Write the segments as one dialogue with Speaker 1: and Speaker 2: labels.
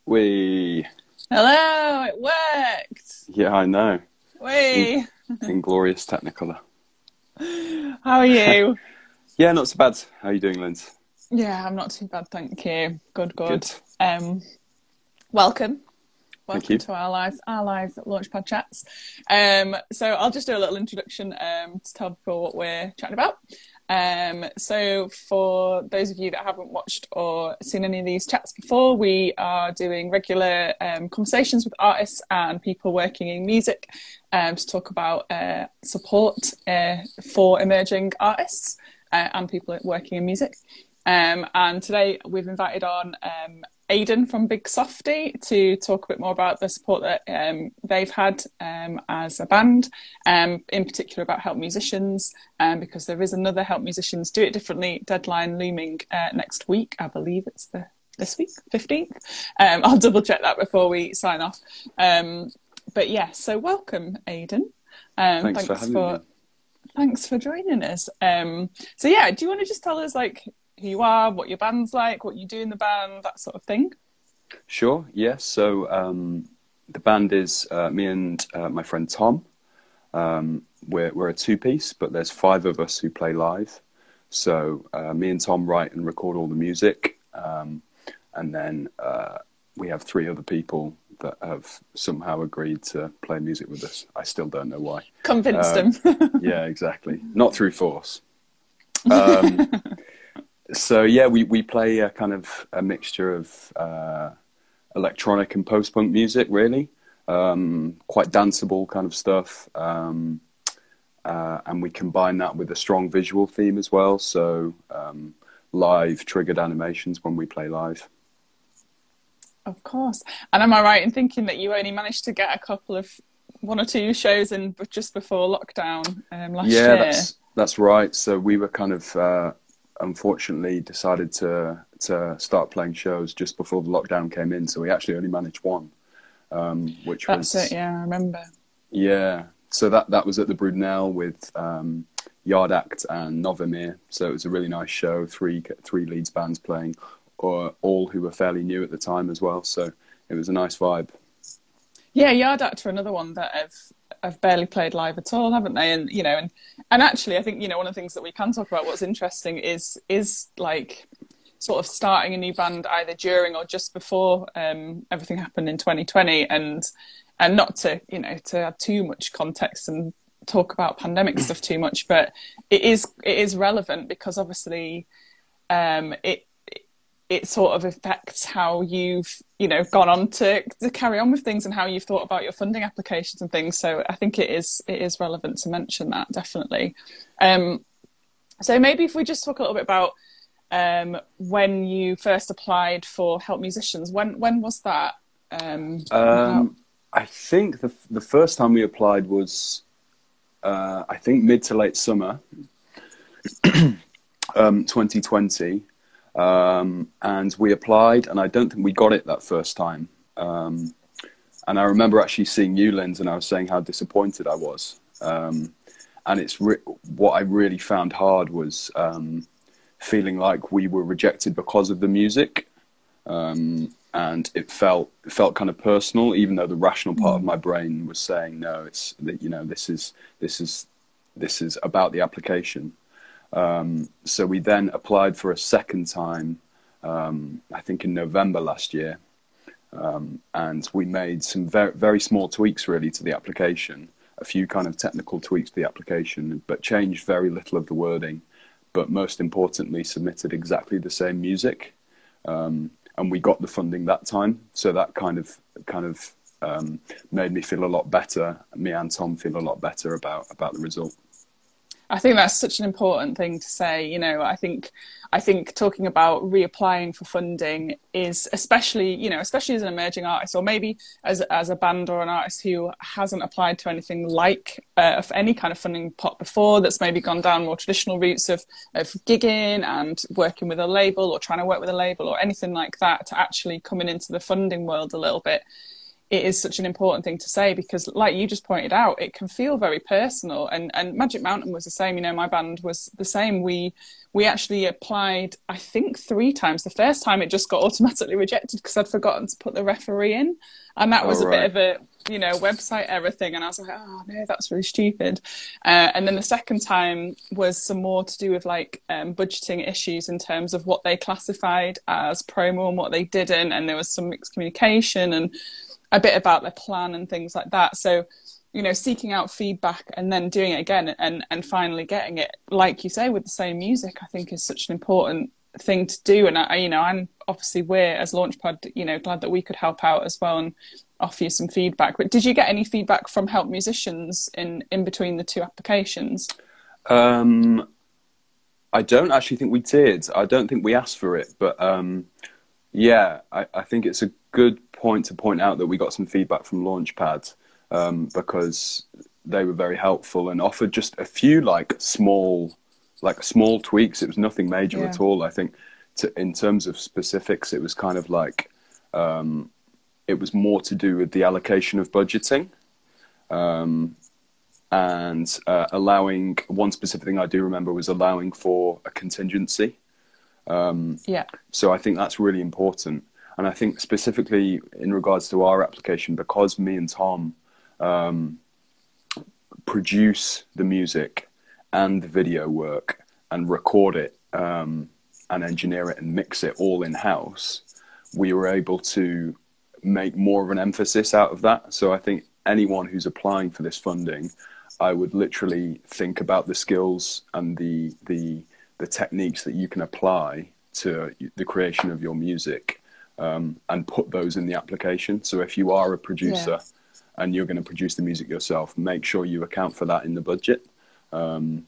Speaker 1: We,
Speaker 2: Hello, it worked.
Speaker 1: yeah, I know. In,
Speaker 2: Wee.
Speaker 1: Inglorious Technicolor.
Speaker 2: How are you?
Speaker 1: Yeah, not so bad. How are you doing, Linz?
Speaker 2: Yeah, I'm not too bad, thank you. Good, good.
Speaker 1: Good.
Speaker 2: Um, welcome.
Speaker 1: Thank
Speaker 2: Welcome
Speaker 1: you.
Speaker 2: to our live Launchpad chats. So I'll just do a little introduction to tell people what we're chatting about. So for those of you that haven't watched or seen any of these chats before, we are doing regular conversations with artists and people working in music to talk about support for emerging artists and people working in music. And today we've invited on Aidan from Big Softy to talk a bit more about the support that they've had as a band, in particular about Help Musicians, because there is another Help Musicians Do It Differently deadline looming next week. I believe it's this week, 15th. I'll double check that before we sign off. But yeah, so welcome, Aidan.
Speaker 1: Thanks for having me.
Speaker 2: Thanks for joining us. So yeah, do you want to just tell us like who you are, what your band's like, what you do in the band, that sort of thing?
Speaker 1: Sure, yes. So the band is me and my friend Tom. We're a two-piece, but there's five of us who play live. So me and Tom write and record all the music. And then we have three other people that have somehow agreed to play music with us. I still don't know why.
Speaker 2: Convinced them.
Speaker 1: Yeah, exactly. Not through force. So yeah, we play a kind of a mixture of electronic and post-punk music, really. Quite danceable kind of stuff. And we combine that with a strong visual theme as well. So live triggered animations when we play live.
Speaker 2: Of course. And am I right in thinking that you only managed to get a couple of one or two shows in just before lockdown last year?
Speaker 1: Yeah, that's right. So we were kind of unfortunately decided to start playing shows just before the lockdown came in. So we actually only managed one, which
Speaker 2: that's
Speaker 1: was
Speaker 2: it. Yeah, I remember.
Speaker 1: Yeah. So that was at the Brunel with Yard Act and Novemir. So it was a really nice show. Three Leeds bands playing, or all who were fairly new at the time as well. So it was a nice vibe.
Speaker 2: Yeah, Yard Act are another one that have barely played live at all, haven't they? And you know, and actually, I think one of the things that we can talk about what's interesting is like sort of starting a new band either during or just before everything happened in 2020, and not to to add too much context and talk about pandemic stuff too much, but it is relevant because obviously it sort of affects how you've gone on to carry on with things and how you've thought about your funding applications and things. So I think it is relevant to mention that, definitely. So maybe if we just talk a little bit about when you first applied for Help Musicians, when was that?
Speaker 1: I think the first time we applied was I think mid to late summer 2020. And we applied, and I don't think we got it that first time. And I remember actually seeing you, Linz, and I was saying how disappointed I was. And it's what I really found hard was feeling like we were rejected because of the music, and it felt kind of personal, even though the rational part of my brain was saying no. It's this is about the application. So we then applied for a second time, I think in November last year, and we made some very, very small tweaks really to the application, a few kind of technical tweaks to the application, but changed very little of the wording, but most importantly submitted exactly the same music, and we got the funding that time. So that kind of made me feel a lot better, me and Tom feel a lot better about the result.
Speaker 2: I think that's such an important thing to say. I think talking about reapplying for funding is especially as an emerging artist, or maybe as a band or an artist who hasn't applied to anything like of any kind of funding pot before, that's maybe gone down more traditional routes of gigging and working with a label or trying to work with a label or anything like that, to actually coming into the funding world a little bit it is such an important thing to say, because like you just pointed out, it can feel very personal, and Magic Mountain was the same. You know, my band was the same. We actually applied, I think, 3 times. The first time it just got automatically rejected because I'd forgotten to put the referee in, and that was a bit of a, you know, website error thing, and I was like, oh no, that's really stupid. And then the second time was some more to do with like budgeting issues in terms of what they classified as promo and what they didn't, and there was some mixed communication and a bit about their plan and things like that. So, you know, seeking out feedback and then doing it again and finally getting it, like you say, with the same music, I think is such an important thing to do. And I, you know, I'm obviously, we're as Launchpad, you know, glad that we could help out as well and offer you some feedback. But did you get any feedback from Help Musicians in between the 2 applications?
Speaker 1: I don't actually think we did. I don't think we asked for it, but yeah, I think it's a good point to point out that we got some feedback from Launchpad, because they were very helpful and offered just a few small tweaks. It was nothing major at all. I think in terms of specifics, it was kind of like it was more to do with the allocation of budgeting, and allowing, one specific thing I do remember was allowing for a contingency. So I think that's really important. And I think specifically in regards to our application, because me and Tom produce the music and the video work and record it and engineer it and mix it all in-house, we were able to make more of an emphasis out of that. So I think anyone who's applying for this funding, I would literally think about the skills and the techniques that you can apply to the creation of your music, and put those in the application. So if you are a producer and you're going to produce the music yourself, make sure you account for that in the budget. And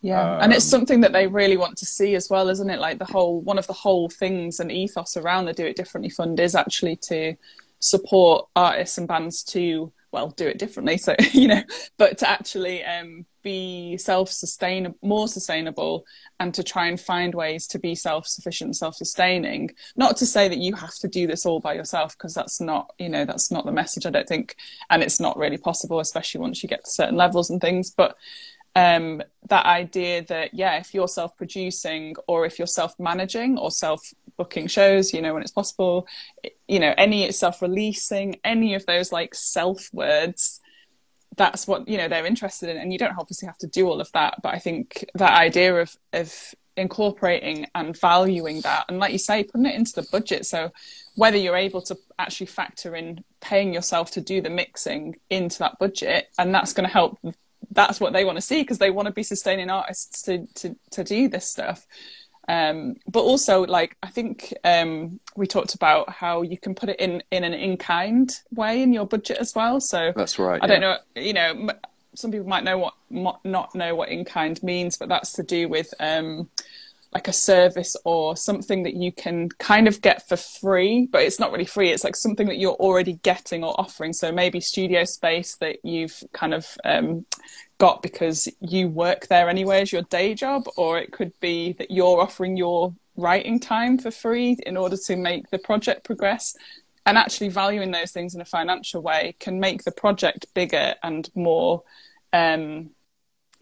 Speaker 1: it's something that they really want to see as well, isn't it? Like one of the whole things and ethos around the Do It Differently Fund is actually to support artists and bands to, well, do it differently. So, you know, but to actually be more sustainable, and to try and find ways to be self-sufficient, self-sustaining. Not to say that you have to do this all by yourself, because that's not, you know, that's not the message, I don't think. And it's not really possible, especially once you get to certain levels and things. But that idea that, yeah, if you're self-producing, or if you're self-managing or self-booking shows, you know, when it's possible, you know, any self-releasing, any of those like self words, that's what, you know, they're interested in. And you don't obviously have to do all of that, but I think that idea of incorporating and valuing that, and like you say, putting it into the budget. So whether you're able to actually factor in paying yourself to do the mixing into that budget, and that's going to help. That's what they want to see, because they want to be sustaining artists to do this stuff. But also, like, I think we talked about how you can put it in an in-kind way in your budget as well. So that's right.
Speaker 2: I don't know, you know, some people might know not know what in-kind means, but that's to do with like a service or something that you can kind of get for free, but it's not really free. It's like something that you're already getting or offering. So maybe studio space that you've kind of got because you work there anyway as your day job, or it could be that you're offering your writing time for free in order to make the project progress. And actually valuing those things in a financial way can make the project bigger and more kind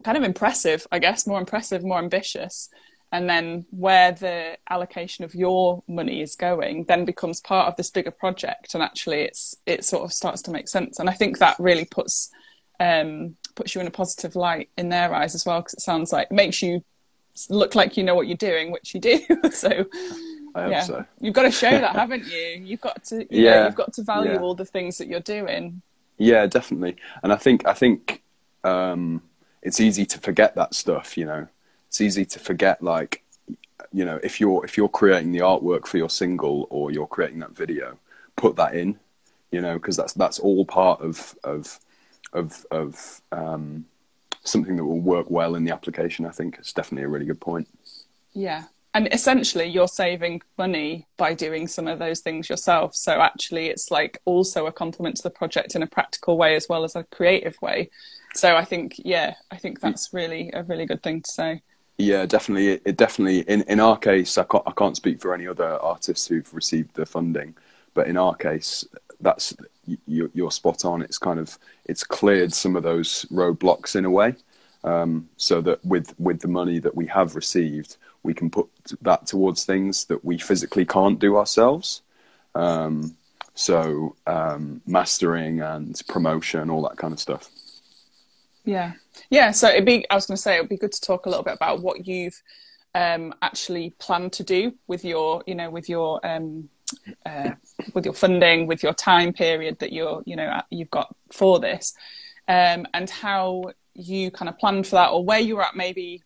Speaker 2: of impressive, I guess, more impressive, more ambitious. And then where the allocation of your money is going then becomes part of this bigger project. And actually it sort of starts to make sense. And I think that really puts you in a positive light in their eyes as well, because it sounds like it makes you look like you know what you're doing, which you do. So
Speaker 1: I hope so.
Speaker 2: You've got to show that, haven't you? You've got to, you know, you've got to value all the things that you're doing. Yeah,
Speaker 1: definitely. And I think it's easy to forget that stuff, you know. It's easy to forget, like, you know, if you're creating the artwork for your single or you're creating that video, put that in, you know, because that's all part of something that will work well in the application. I think it's definitely a really good point.
Speaker 2: Yeah. And essentially you're saving money by doing some of those things yourself. So actually it's like also a compliment to the project in a practical way as well as a creative way. So I think that's really a really good thing to say.
Speaker 1: Yeah, definitely. It definitely, in our case, I can't speak for any other artists who've received the funding, but in our case, you're spot on. It's kind of, it's cleared some of those roadblocks in a way, so that with the money that we have received, we can put that towards things that we physically can't do ourselves. So mastering and promotion, all that kind of stuff.
Speaker 2: Yeah. So I was going to say, it'd be good to talk a little bit about what you've actually planned to do with your, with your funding, with your time period that you've got for this, and how you kind of planned for that, or where you were at maybe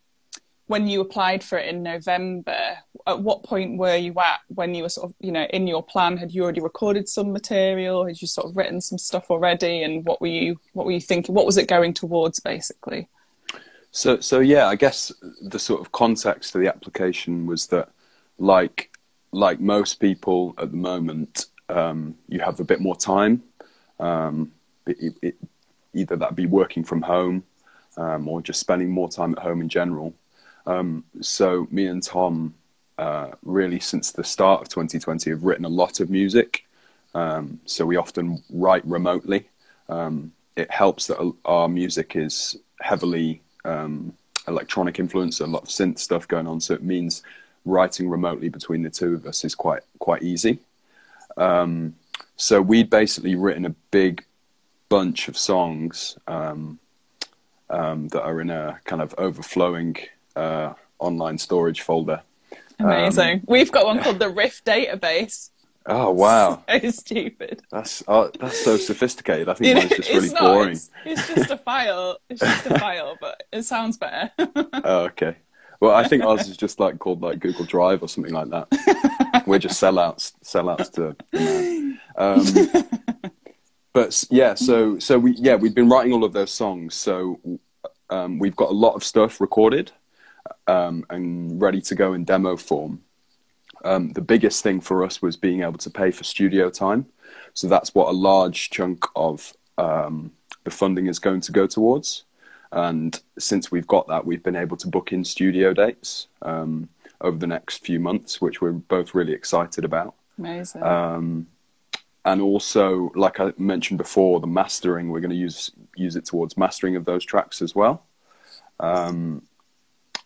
Speaker 2: when you applied for it in November. At what point were you at when you were sort of, in your plan? Had you already recorded some material? Had you sort of written some stuff already? And what were you thinking? What was it going towards, basically?
Speaker 1: So yeah, I guess the sort of context of the application was that, like most people at the moment, you have a bit more time. Either that be working from home, or just spending more time at home in general. So me and Tom, really since the start of 2020, have written a lot of music. So we often write remotely. It helps that our music is heavily electronic influence, a lot of synth stuff going on. So it means writing remotely between the two of us is quite easy. So we'd basically written a big bunch of songs that are in a kind of overflowing online storage folder.
Speaker 2: Amazing. We've got one called the Riff Database.
Speaker 1: Oh wow!
Speaker 2: So stupid.
Speaker 1: That's so sophisticated. I think mine's just really boring.
Speaker 2: It's just a file. It's just a file, but it sounds better.
Speaker 1: Oh, okay. Well, I think ours is just called Google Drive or something like that. We're just sellouts to. But yeah, so we've been writing all of those songs. So we've got a lot of stuff recorded and ready to go in demo form. The biggest thing for us was being able to pay for studio time. So that's what a large chunk of the funding is going to go towards. And since we've got that, we've been able to book in studio dates over the next few months, which we're both really excited about.
Speaker 2: Amazing.
Speaker 1: And also, like I mentioned before, the mastering, we're going to use it towards mastering of those tracks as well.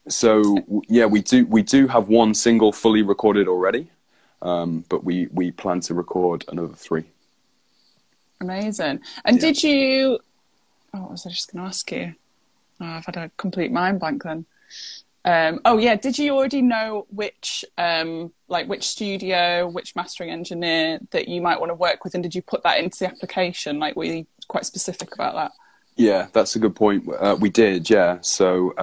Speaker 1: So yeah, we do have one single fully recorded already, but we plan to record another 3.
Speaker 2: Amazing. And did you? Oh, what was I just going to ask you? Oh, I've had a complete mind blank then. Oh yeah, did you already know which studio, which mastering engineer that you might want to work with, and did you put that into the application? Like, were you quite specific about that?
Speaker 1: Yeah, that's a good point. We did, yeah. So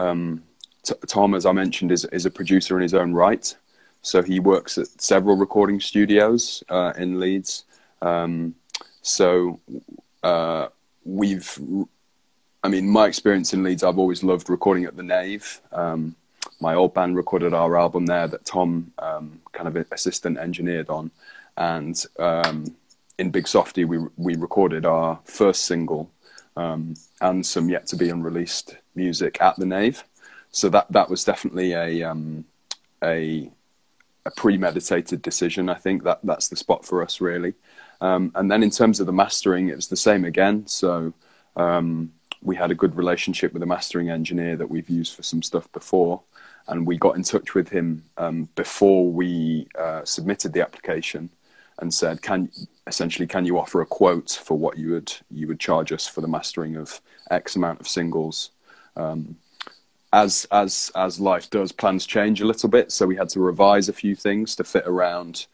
Speaker 1: Tom, as I mentioned, is a producer in his own right. So he works at several recording studios in Leeds. My experience in Leeds, I've always loved recording at the Nave. My old band recorded our album there that Tom kind of assistant engineered on. And in Big Softy, we recorded our first single and some yet to be unreleased music at the Nave. So that was definitely a premeditated decision. I think that's the spot for us, really. And then in terms of the mastering, it was the same again. So we had a good relationship with a mastering engineer that we've used for some stuff before. And we got in touch with him before we submitted the application and said, can you offer a quote for what you would charge us for the mastering of X amount of singles? As life does, plans change a little bit, so we had to revise a few things to fit around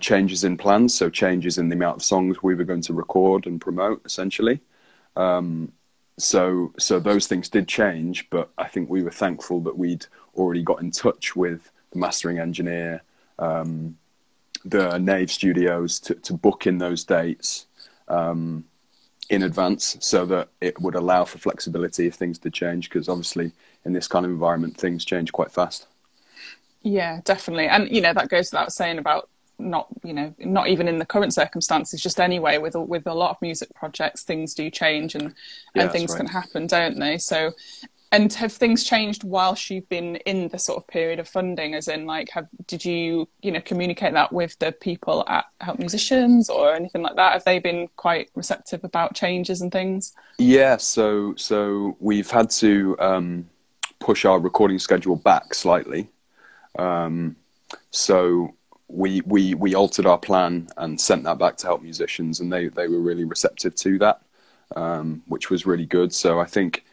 Speaker 1: changes in plans, so changes in the amount of songs we were going to record and promote, essentially. So those things did change, but I think we were thankful that we'd already got in touch with the mastering engineer, the Nave Studios, to book in those dates in advance, so that it would allow for flexibility if things did change, because obviously in this kind of environment things change quite fast.
Speaker 2: Yeah, definitely. And that goes without saying about not even in the current circumstances, just anyway, with a lot of music projects, things do change and things can happen, don't they? So And have things changed whilst you've been in the sort of period of funding? As in, like, did you, communicate that with the people at Help Musicians or anything like that? Have they been quite receptive about changes and things?
Speaker 1: Yeah, so we've had to push our recording schedule back slightly. So we altered our plan and sent that back to Help Musicians, and they were really receptive to that, which was really good. So I think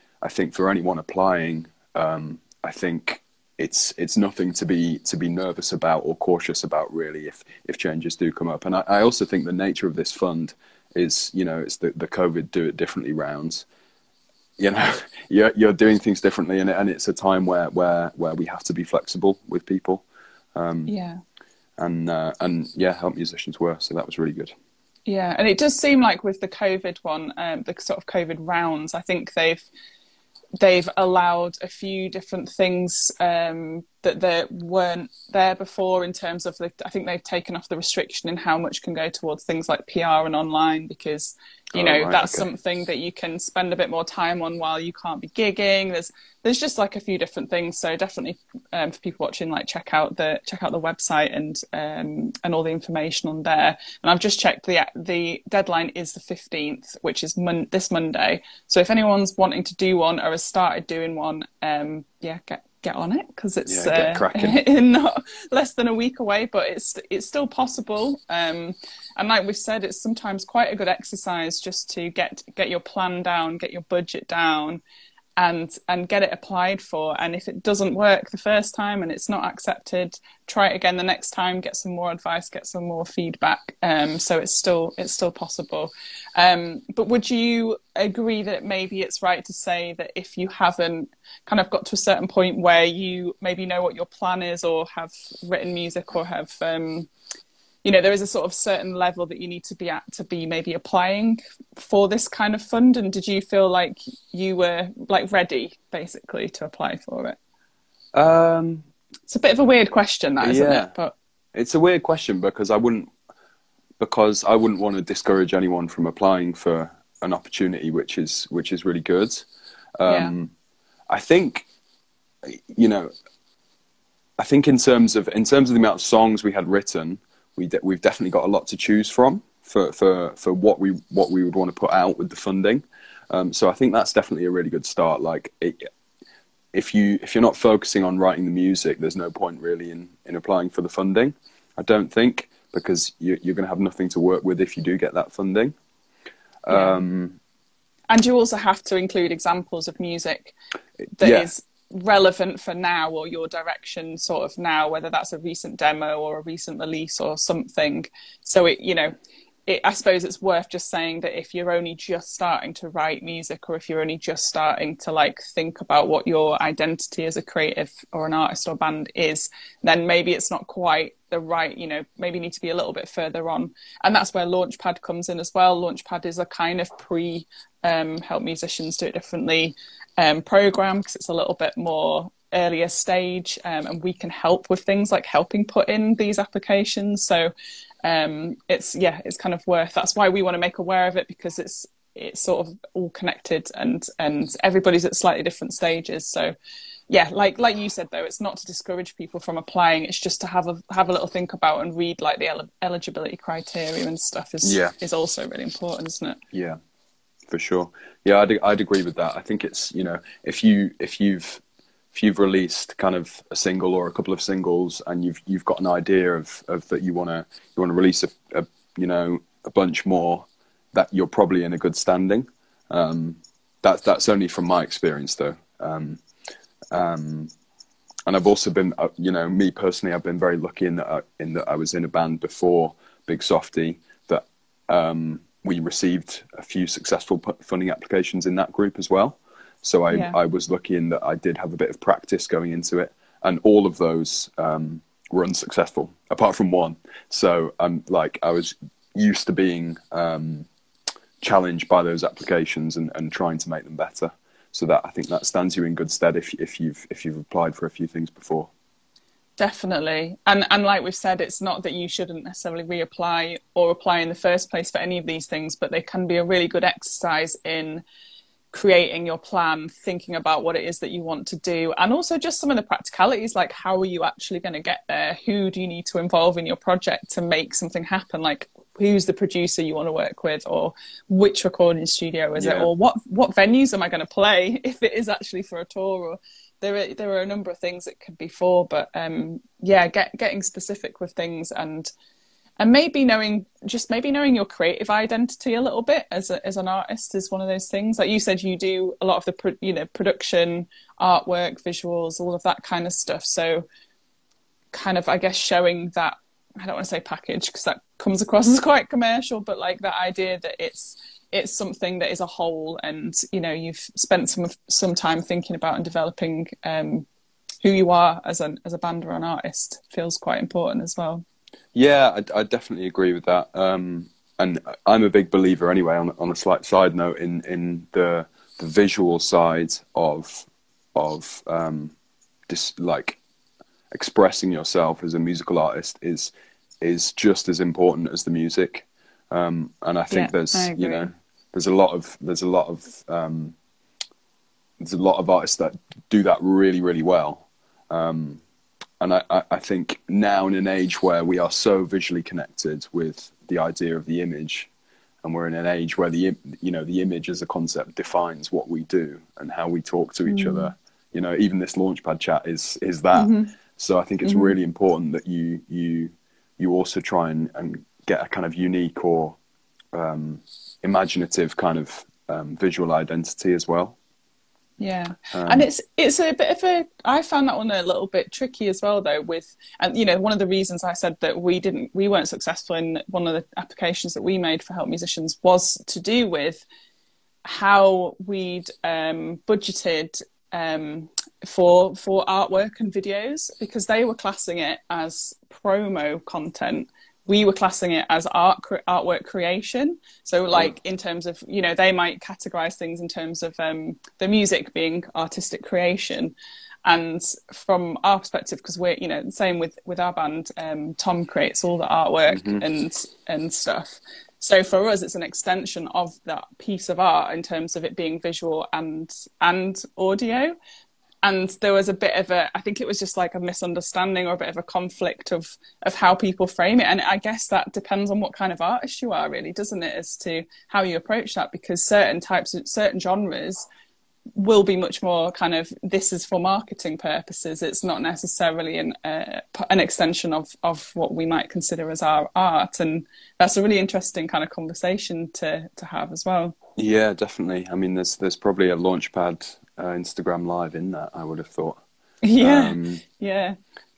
Speaker 1: for anyone applying, I think it's nothing to be nervous about or cautious about, really, if changes do come up. And I also think the nature of this fund is, it's the COVID Do It Differently rounds. You're doing things differently, and it's a time where we have to be flexible with people. And Help Musicians were, so that was really good.
Speaker 2: Yeah, and it does seem like with the COVID one, the sort of COVID rounds, I think they've allowed a few different things that there weren't there before, in terms of I think they've taken off the restriction in how much can go towards things like PR and online, because that's something that you can spend a bit more time on while you can't be gigging. There's just like a few different things. So definitely for people watching, like check out the website and all the information on there. And I've just checked the deadline is the 15th, which is this Monday. So if anyone's wanting to do one or has started doing one, get on it, because it's not less than a week away, but it's still possible. And like we've said, it's sometimes quite a good exercise just to get your plan down, get your budget down, and get it applied for. And if it doesn't work the first time and it's not accepted, try it again the next time, get some more advice, get some more feedback. So it's still possible. But would you agree that maybe it's right to say that if you haven't kind of got to a certain point where you maybe know what your plan is, or have written music, or have there is a sort of certain level that you need to be at to be maybe applying for this kind of fund? And did you feel like you were like ready basically to apply for it? It's a bit of a weird question, that, isn't it? But
Speaker 1: it's a weird question because I wouldn't want to discourage anyone from applying for an opportunity which is really good. I think in terms of the amount of songs we had written, we've definitely got a lot to choose from for what we would want to put out with the funding. So I think that's definitely a really good start. Like, if you're not focusing on writing the music, there's no point really in applying for the funding, I don't think, because you're going to have nothing to work with if you do get that funding.
Speaker 2: And you also have to include examples of music that is relevant for now, or your direction sort of now, whether that's a recent demo or a recent release or something. So I suppose it's worth just saying that if you're only just starting to write music, or if you're only just starting to like think about what your identity as a creative or an artist or band is, then maybe it's not quite the right, maybe you need to be a little bit further on. And that's where Launchpad comes in as well. Launchpad is a kind of Help Musicians Do It Differently program, because it's a little bit more earlier stage, and we can help with things like helping put in these applications. So it's kind of worth, that's why we want to make aware of it, because it's sort of all connected, and everybody's at slightly different stages. So like you said, though, it's not to discourage people from applying, it's just to have a little think about and read like the eligibility criteria and stuff is also really important, isn't it?
Speaker 1: Yeah, for sure. Yeah, I'd agree with that. I think it's, if you've released kind of a single or a couple of singles, and you've got an idea of that you want to release a bunch more, that you're probably in a good standing. That's only from my experience, though. And I've also been, me personally, I've been very lucky in that I was in a band before Big Softy that we received a few successful funding applications in that group as well. So I was lucky in that I did have a bit of practice going into it, and all of those were unsuccessful, apart from one. So I was used to being challenged by those applications and trying to make them better. So that, I think that stands you in good stead if you've applied for a few things before.
Speaker 2: Definitely. And like we've said, it's not that you shouldn't necessarily reapply or apply in the first place for any of these things, but they can be a really good exercise in creating your plan, thinking about what it is that you want to do, and also just some of the practicalities, like how are you actually going to get there? Who do you need to involve in your project to make something happen? Like, who's the producer you want to work with, or which recording studio is it, or what venues am I going to play if it is actually for a tour? Or there are a number of things it could be for, but getting specific with things, and maybe knowing your creative identity a little bit as an artist is one of those things. Like you said, you do a lot of the production, artwork, visuals, all of that kind of stuff. So kind of, I guess, showing that, I don't want to say package because that comes across as quite commercial, but like that idea that it's something that is a whole, and you've spent some time thinking about and developing who you are as a band or an artist feels quite important as well.
Speaker 1: Yeah, I definitely agree with that. And I'm a big believer anyway, on a slight side note, in the visual side of just like expressing yourself as a musical artist is just as important as the music. And I think there's a lot of artists that do that really, really well. And I think now, in an age where we are so visually connected with the idea of the image, and we're in an age where the image as a concept defines what we do and how we talk to each other. Even this Launchpad chat is that. Mm-hmm. So I think it's really important that you also try and get a kind of unique or imaginative kind of visual identity as well.
Speaker 2: Yeah, and it's a bit of I found that one a little bit tricky as well, though. One of the reasons I said that we weren't successful in one of the applications that we made for Help Musicians was to do with how we'd budgeted for artwork and videos, because they were classing it as promo content. We were classing it as artwork creation. So like in terms of, they might categorize things in terms of the music being artistic creation. And from our perspective, because we're, same with our band, Tom creates all the artwork and stuff. So for us, it's an extension of that piece of art in terms of it being visual and audio. And there was a bit of I think it was just like a misunderstanding or a bit of a conflict of how people frame it. And I guess that depends on what kind of artist you are, really, doesn't it, as to how you approach that? Because certain genres will be much more kind of, this is for marketing purposes. It's not necessarily an extension of what we might consider as our art. And that's a really interesting kind of conversation to have as well.
Speaker 1: Yeah, definitely. I mean, there's probably a Launchpad Instagram live in that, I would have thought.
Speaker 2: Yeah.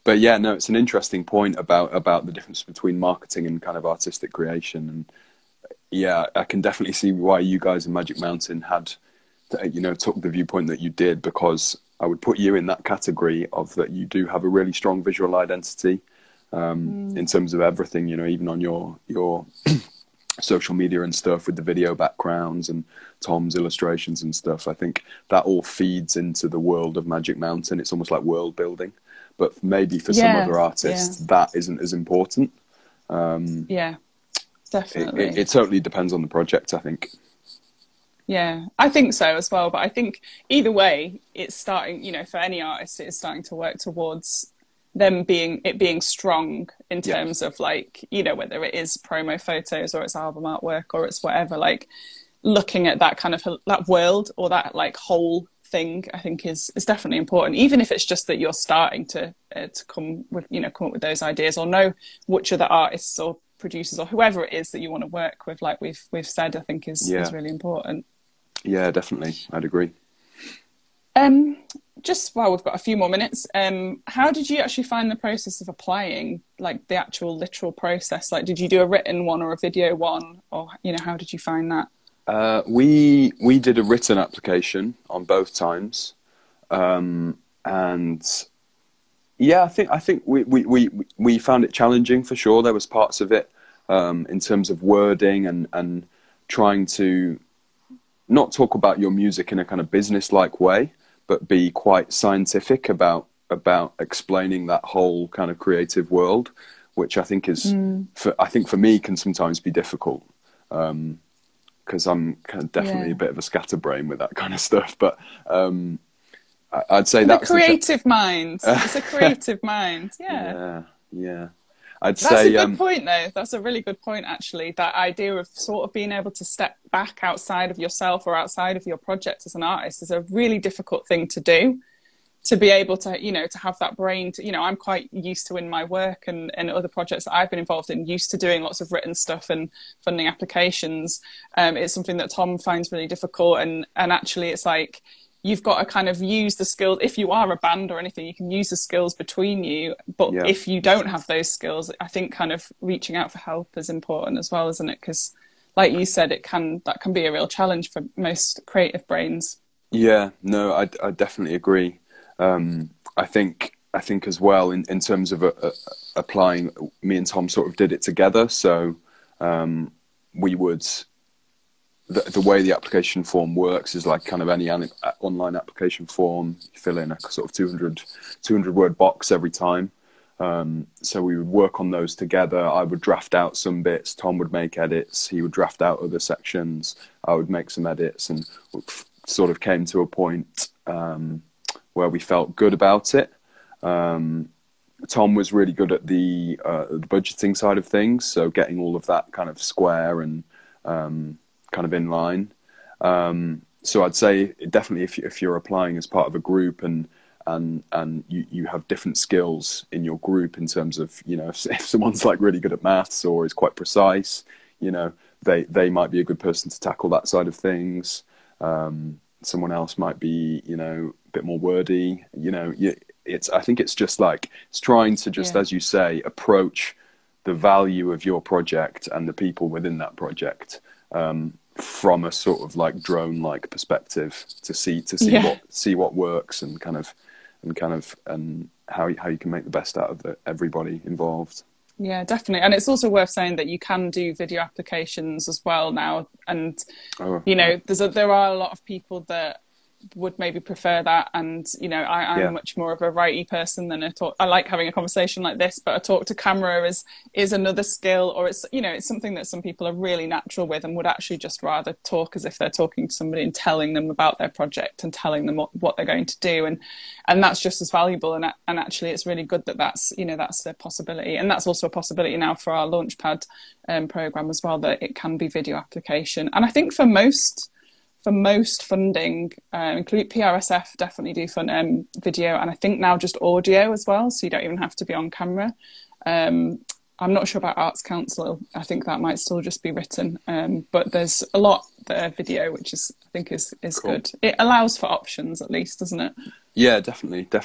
Speaker 1: But yeah, no, it's an interesting point about the difference between marketing and kind of artistic creation. And yeah, I can definitely see why you guys in Magic Mountain had, took the viewpoint that you did, because I would put you in that category of that you do have a really strong visual identity in terms of everything, even on your social media and stuff, with the video backgrounds and Tom's illustrations and stuff. I think that all feeds into the world of Magic Mountain. It's almost like world building, but maybe for some other artists that isn't as important.
Speaker 2: Yeah, definitely.
Speaker 1: It totally depends on the project, I think.
Speaker 2: Yeah, I think so as well. But I think either way, it's starting, for any artist, it is starting to work towards them being strong in terms of like, whether it is promo photos or it's album artwork or it's whatever, like looking at that kind of that world or that like whole thing, I think is definitely important, even if it's just that you're starting to come up with those ideas, or know which other artists or producers or whoever it is that you want to work with, like we've said, I think is really important.
Speaker 1: Yeah, definitely. I'd agree.
Speaker 2: Just while we've got a few more minutes, how did you actually find the process of applying, like the actual literal process? Like, did you do a written one or a video one, or how did you find that?
Speaker 1: We did a written application on both times, and yeah, I think we found it challenging for sure. There was parts of it in terms of wording and trying to not talk about your music in a kind of business-like way, but be quite scientific about explaining that whole kind of creative world, which I think is, for me, can sometimes be difficult. because I'm kind of definitely a bit of a scatterbrain with that kind of stuff. But I'd say that's
Speaker 2: the creative mind. It's a creative mind.
Speaker 1: Yeah.
Speaker 2: That's a good point, though. That's a really good point, actually. That idea of sort of being able to step back outside of yourself or outside of your project as an artist is a really difficult thing to do. To be able to, you know, to have that brain to, you know, I'm quite used to in my work and other projects that I've been involved in, used to doing lots of written stuff and funding applications. It's something that Tom finds really difficult. And actually it's like, you've got to kind of use the skills. If you are a band or anything, you can use the skills between you. But if you don't have those skills, I think kind of reaching out for help is important as well, isn't it? Because like you said, that can be a real challenge for most creative brains.
Speaker 1: Yeah, no, I definitely agree. I think as well in terms of applying, me and Tom sort of did it together. So we would, the way the application form works is like kind of any online application form. You fill in a sort of 200 word box every time. So we would work on those together. I would draft out some bits, Tom would make edits, he would draft out other sections, I would make some edits, and sort of came to a point where we felt good about it. Tom was really good at the budgeting side of things, so getting all of that kind of square and kind of in line. So I'd say definitely if you're applying as part of a group and you have different skills in your group in terms of, you know, if someone's like really good at maths or is quite precise, you know, they might be a good person to tackle that side of things. Someone else might be, you know, a bit more wordy, you know. I think it's just like, it's trying to just, as you say, approach the value of your project and the people within that project from a sort of like drone-like perspective to see what works and how you can make the best out of everybody involved.
Speaker 2: Yeah, definitely. And it's also worth saying that you can do video applications as well now. And, you know, there are a lot of people that would maybe prefer that. And, you know, I'm much more of a writey person than I like having a conversation like this, but a talk to camera is another skill, or it's, you know, it's something that some people are really natural with and would actually just rather talk as if they're talking to somebody and telling them about their project and telling them what they're going to do. And that's just as valuable. And actually it's really good that's, you know, that's a possibility. And that's also a possibility now for our Launchpad program as well, that it can be video application. And I think for most funding, include PRSF definitely do fund video, and I think now just audio as well, so you don't even have to be on camera. I'm not sure about Arts Council. I think that might still just be written, but there's a lot that are video, which I think is cool. Good. It allows for options at least, doesn't it? Yeah, definitely.
Speaker 1: I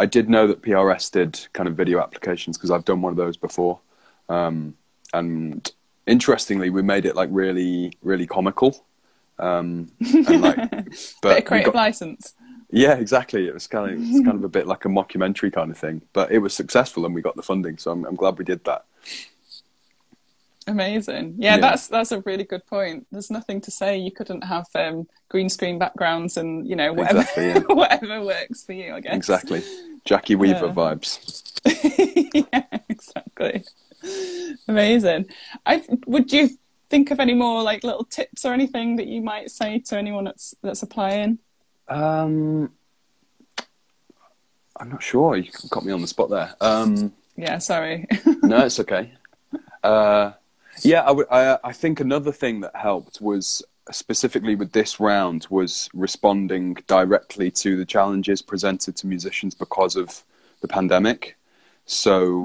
Speaker 1: did know that PRS did kind of video applications because I've done one of those before, and interestingly, we made it like really, really comical, and like,
Speaker 2: bit of creative license.
Speaker 1: Yeah, exactly. It was kind of a bit like a mockumentary kind of thing, but it was successful and we got the funding, so I'm glad we did that.
Speaker 2: Amazing. Yeah, that's a really good point. There's nothing to say you couldn't have green screen backgrounds and, you know, whatever whatever works for you, I guess.
Speaker 1: Exactly. Jackie Weaver vibes.
Speaker 2: Yeah, exactly. Amazing. Would you think of any more like little tips or anything that you might say to anyone that's applying?
Speaker 1: I'm not sure. You got me on the spot there.
Speaker 2: Yeah, sorry.
Speaker 1: No, it's okay. I think another thing that helped was, specifically with this round, was responding directly to the challenges presented to musicians because of the pandemic. So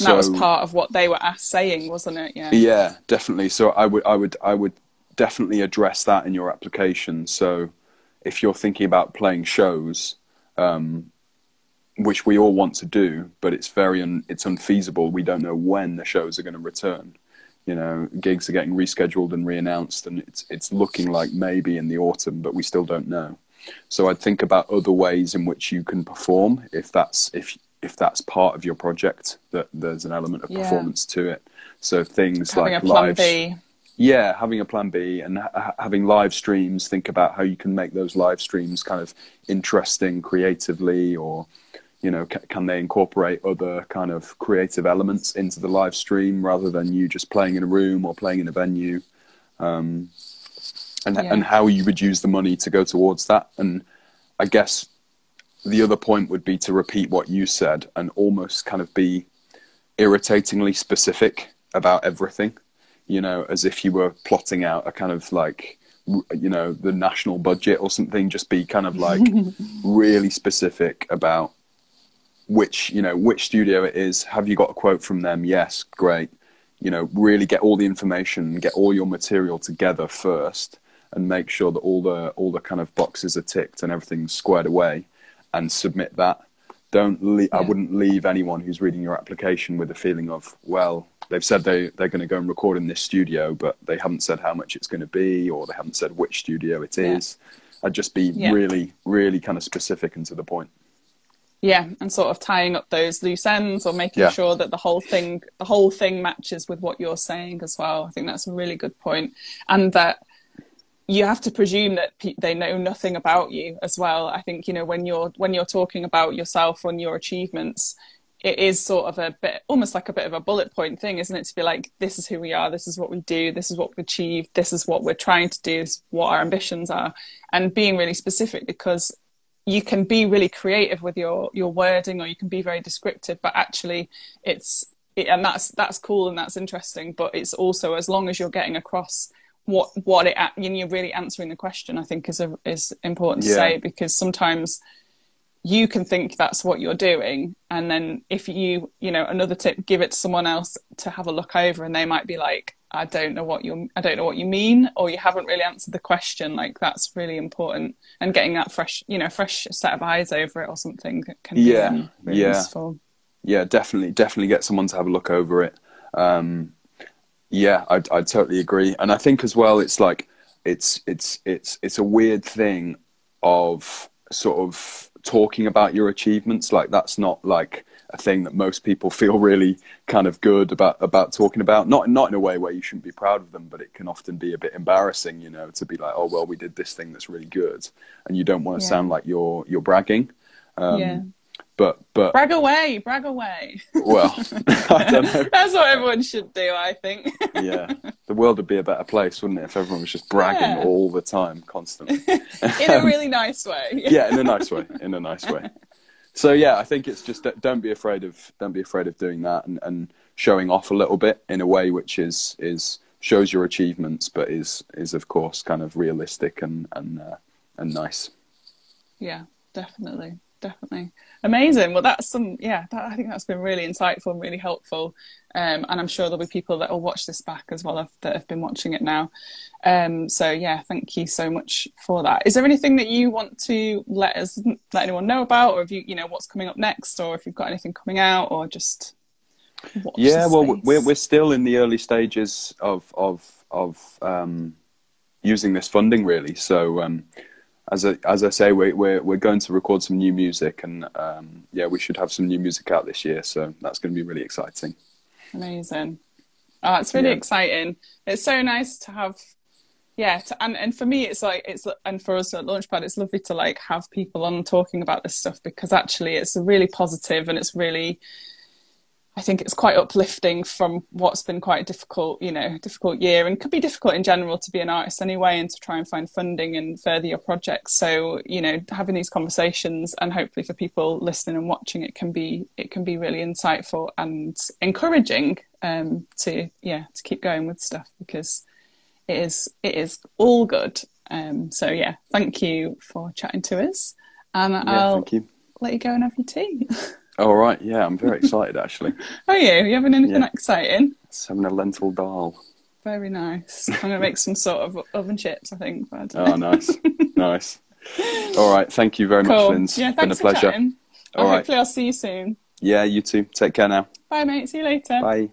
Speaker 2: that was part of what they were saying, wasn't it?
Speaker 1: Yeah, definitely. So I would definitely address that in your application. So if you're thinking about playing shows, which we all want to do, but it's it's unfeasible. We don't know when the shows are going to return. You know, gigs are getting rescheduled and re-announced, and it's looking like maybe in the autumn, but we still don't know. So I'd think about other ways in which you can perform if that's part of your project, that there's an element of performance to it. So things
Speaker 2: having
Speaker 1: like
Speaker 2: a plan B.
Speaker 1: Yeah, having a plan B and having live streams. Think about how you can make those live streams kind of interesting creatively, or, you know, can they incorporate other kind of creative elements into the live stream rather than you just playing in a room or playing in a venue, and how you would use the money to go towards that. And I guess the other point would be to repeat what you said and almost kind of be irritatingly specific about everything, you know, as if you were plotting out a kind of like, you know, the national budget or something. Just be kind of like really specific about which studio it is. Have you got a quote from them? Yes, great. You know, really get all the information, get all your material together first, and make sure that all the kind of boxes are ticked and everything's squared away, and submit that. I wouldn't leave anyone who's reading your application with a feeling of, well, they've said they're going to go and record in this studio, but they haven't said how much it's going to be, or they haven't said which studio it is. I'd just be really, really kind of specific and to the point.
Speaker 2: Yeah, and sort of tying up those loose ends, or making sure that the whole thing matches with what you're saying as well. I think that's a really good point. And that you have to presume that they know nothing about you as well. I think, you know, when you're talking about yourself and your achievements, it is sort of a bit, almost like a bit of a bullet point thing, isn't it? To be like, this is who we are, this is what we do, this is what we've achieved, this is what we're trying to do, this is what our ambitions are, and being really specific, because you can be really creative with your wording, or you can be very descriptive, but actually and that's cool and that's interesting, but it's also, as long as you're getting across you're really answering the question, I think is important to say, because sometimes you can think that's what you're doing, and then if you another tip, give it to someone else to have a look over, and they might be like, I don't know what you mean, or you haven't really answered the question. Like, that's really important, and getting that fresh set of eyes over it or something can be really useful.
Speaker 1: Yeah, definitely get someone to have a look over it. I'd totally agree. And I think as well, it's like, it's a weird thing of sort of talking about your achievements. Like, that's not like a thing that most people feel really kind of good about talking about. Not in a way where you shouldn't be proud of them, but it can often be a bit embarrassing, you know, to be like, oh, well, we did this thing that's really good. And you don't want to sound like you're bragging. But
Speaker 2: brag away.
Speaker 1: Well, I don't know.
Speaker 2: That's what everyone should do, I think.
Speaker 1: Yeah, the world would be a better place, wouldn't it, if everyone was just bragging all the time, constantly.
Speaker 2: In a really nice way.
Speaker 1: Yeah, in a nice way. So yeah, I think it's just, don't be afraid of doing that, and showing off a little bit in a way which shows your achievements, but is of course kind of realistic and nice.
Speaker 2: Yeah, definitely. Amazing. Well, I think that's been really insightful and really helpful. And I'm sure there'll be people that will watch this back as well that have been watching it now. So yeah, thank you so much for that. Is there anything that you want to let anyone know about, or if you know what's coming up next, or if you've got anything coming out, or just watch
Speaker 1: we're still in the early stages of using this funding, really. So as I say, we're going to record some new music, and we should have some new music out this year. So that's going to be really exciting.
Speaker 2: Amazing. Oh, it's really exciting. It's so nice to have, and for me, and for us at Launchpad, it's lovely to like have people on talking about this stuff, because actually it's really positive, and it's really, I think it's quite uplifting from what's been quite a difficult year, and could be difficult in general to be an artist anyway, and to try and find funding and further your projects. So, you know, having these conversations, and hopefully for people listening and watching, it can be really insightful and encouraging to keep going with stuff, because it is all good. So yeah, thank you for chatting to us, and I'll let you go and have your tea.
Speaker 1: All right, yeah, I'm very excited actually.
Speaker 2: Are you? Are you having anything exciting?
Speaker 1: It's having a lentil dal.
Speaker 2: Very nice. I'm going to make some sort of oven chips, I think.
Speaker 1: Oh, nice. All right, thank you very much, Linz.
Speaker 2: Yeah, thanks
Speaker 1: it's been a pleasure.
Speaker 2: Hopefully I'll see you soon.
Speaker 1: Yeah, you too. Take care now.
Speaker 2: Bye, mate. See you later.
Speaker 1: Bye.